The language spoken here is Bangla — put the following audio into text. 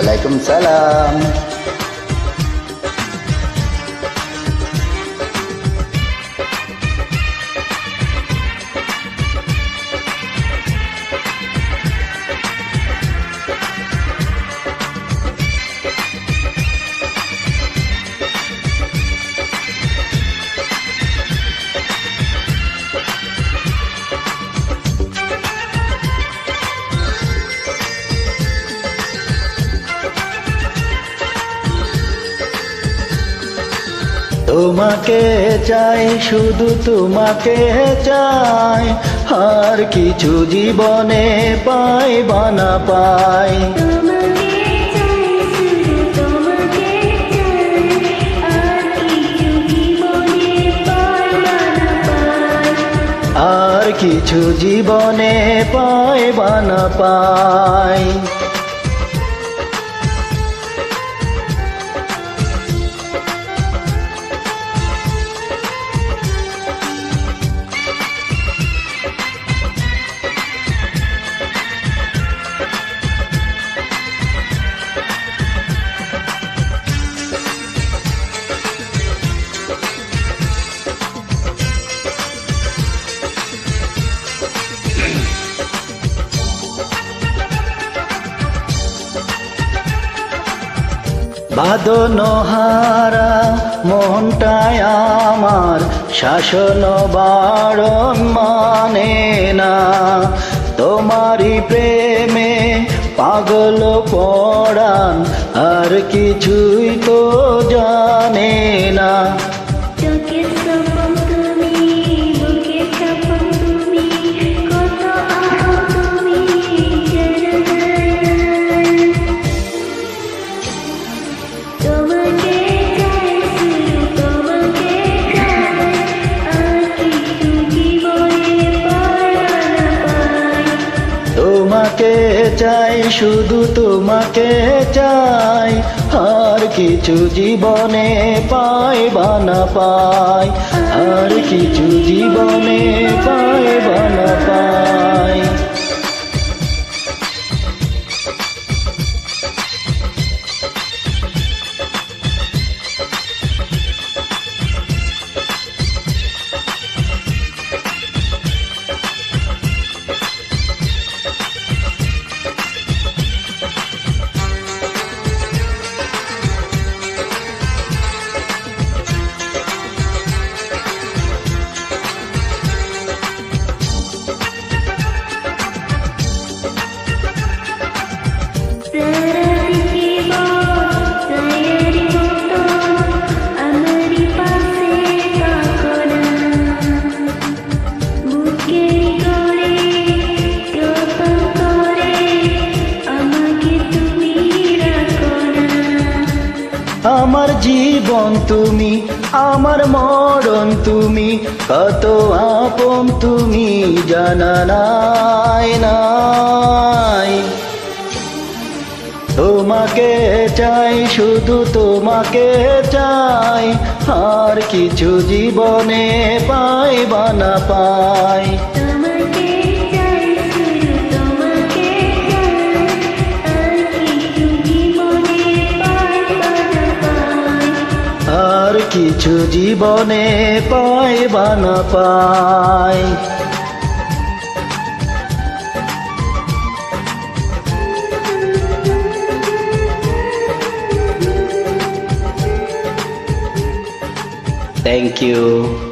ওয়ালাইকুম সালাম। তোমাকে চাই, শুধু তোমাকে চাই, আর কিছু জীবনে পাই বা না পাই। আর কিছু জীবনে পাই বা না পাই। বাঁধনহারা মনটায় আমার শাসন বারণ মানে না। তোমারই প্রেমে পাগল পরাণ আর কিছুই তো জানে না। তোমাকে চাই, শুধু তোমাকে চাই, আর কিছু জীবনে পাই বা না পাই। আর কিছু জীবনে পাই বা না পাই। আমার জীবন তুমি, আমার মরণ তুমি, কত আপন তুমি জানা নাই নাই। তোমাকে চাই, শুধু তোমাকে চাই, আর কিছু জীবনে পাই বা না পাই। আর কিছু জীবনে পাই বা না পাই। Thank you.